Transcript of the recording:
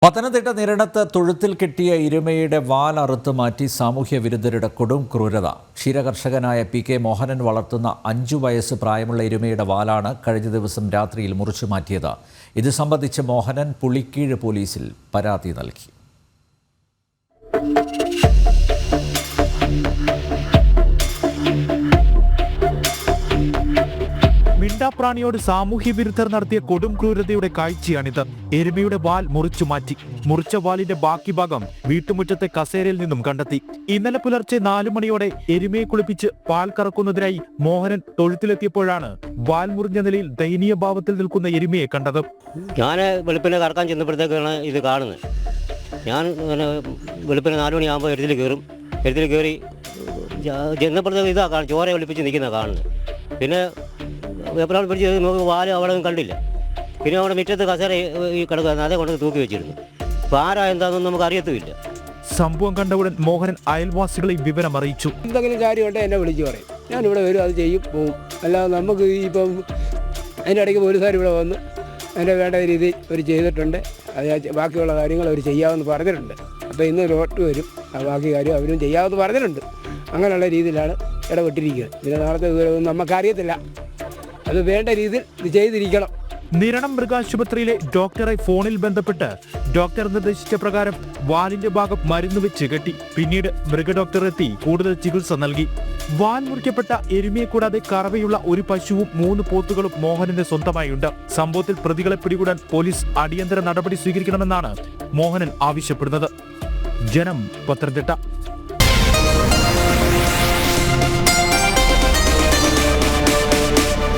പത്തനംതിട്ട നിരണത്ത് തൊഴുത്തിൽ കെട്ടിയ എരുമയുടെ വാൽ അറുത്ത് മാറ്റി സാമൂഹ്യ വിരുദ്ധരുടെ കൊടും ക്രൂരത. ക്ഷീരകർഷകനായ പി.കെ. മോഹനൻ വളർത്തുന്ന 5 വയസ്സ് പ്രായമുള്ള എരുമയുടെ വാലാണ് കഴിഞ്ഞ ദിവസം രാത്രിയിൽ മുറിച്ചു മാറ്റിയത്. ഇത് സംബന്ധിച്ച് മോഹനൻ പുളിക്കീഴ് പോലീസിൽ പരാതി നൽകി. മിണ്ടാപ്രാണിയോട് സാമൂഹ്യ വിരുദ്ധർ നടത്തിയ കൊടും ക്രൂരതയുടെ കാഴ്ചയാണിത്. എരുമയുടെ വാൽ മുറിച്ചു മാറ്റി. മുറിച്ച വാലിന്റെ ബാക്കി ഭാഗം വീട്ടുമുറ്റത്തെ കസേരയിൽ നിന്നും കണ്ടെത്തി. ഇന്നലെ പുലർച്ചെ 4 മണിയോടെ എരുമയെ കുളിപ്പിച്ച് പാൽ കറക്കുന്നതിനായി മോഹനൻ തൊഴുത്തിലെത്തിയപ്പോഴാണ് വാൽ മുറിഞ്ഞ നിലയിൽ ദയനീയ ഭാവത്തിൽ നിൽക്കുന്ന എരുമയെ കണ്ടത്. ഞാൻ വെളുപ്പിനെ കറക്കാൻ ചെന്നപ്പോഴത്തേക്കാണ് ഇത് കാണുന്നത്. ഞാൻ വെളുപ്പിനെ 4 മണിയാകുമ്പോൾ എഴുതിൽ കയറും. എഴുതിൽ കയറി ചെന്നപ്പോഴത്തേക്ക് ഇതാ കാണും, ചോര ഒളിപ്പിച്ച് നിൽക്കുന്ന കാണുന്നത്. പിന്നെ എപ്പോഴാണ് പിടിച്ച് നോക്കി വാല് അവിടെ കണ്ടില്ല. പിന്നെ അവിടെ മുറ്റത്ത് കസേര ഈ കിടക്കുക, അതേ കൊണ്ട് തൂക്കി വെച്ചിരുന്നു. അപ്പോൾ ആരാ എന്താണെന്നൊന്നും നമുക്ക് അറിയത്തുമില്ല. സംഭവം കണ്ടവുടൻ മോഹനൻ അയൽവാസികളെ വിവരം അറിയിച്ചു. എന്തെങ്കിലും കാര്യമുണ്ടെങ്കിൽ എന്നെ വിളിച്ച് പറയും, ഞാനിവിടെ വരും, അത് ചെയ്യും, പോവും. അല്ലാതെ നമുക്ക് ഇപ്പം അതിൻ്റെ ഇടയ്ക്ക് പോലീസുകാർ ഇവിടെ വന്ന് അതിൻ്റെ വേണ്ട രീതിയിൽ അവർ ചെയ്തിട്ടുണ്ട്. അത് ബാക്കിയുള്ള കാര്യങ്ങൾ അവർ ചെയ്യാമെന്ന് പറഞ്ഞിട്ടുണ്ട്. അപ്പോൾ ഇന്ന് ലോട്ട് വരും, ബാക്കി കാര്യം അവരും ചെയ്യാമെന്ന് പറഞ്ഞിട്ടുണ്ട്. അങ്ങനെയുള്ള രീതിയിലാണ് ഇടപെട്ടിരിക്കുന്നത്. പിന്നെ നാളത്തെ വിവരമൊന്നും നമുക്കറിയത്തില്ല. അത് വേണ്ട രീതിയിൽ ഇത് ചെയ്തിരിക്കണം. നിരണം മൃഗാശുപത്രിയിലെ ഡോക്ടറെ ഫോണിൽ ബന്ധപ്പെട്ട് ഡോക്ടർ നിർദ്ദേശിച്ച പ്രകാരം വാലിന്റെ ഭാഗം മരുന്ന് വെച്ച് കെട്ടി. പിന്നീട് മൃഗഡോക്ടർ എത്തി കൂടുതൽ ചികിത്സ നൽകി. വാൽ മുറിക്കപ്പെട്ട എരുമയെ കൂടാതെ കറവയുള്ള ഒരു പശുവും 3 പോത്തുകളും മോഹനന്റെ സ്വന്തമായുണ്ട്. സംഭവത്തിൽ പ്രതികളെ പിടികൂടാൻ പോലീസ് അടിയന്തര നടപടി സ്വീകരിക്കണമെന്നാണ് മോഹനൻ ആവശ്യപ്പെടുന്നത്. ജനം, പത്തനംതിട്ട.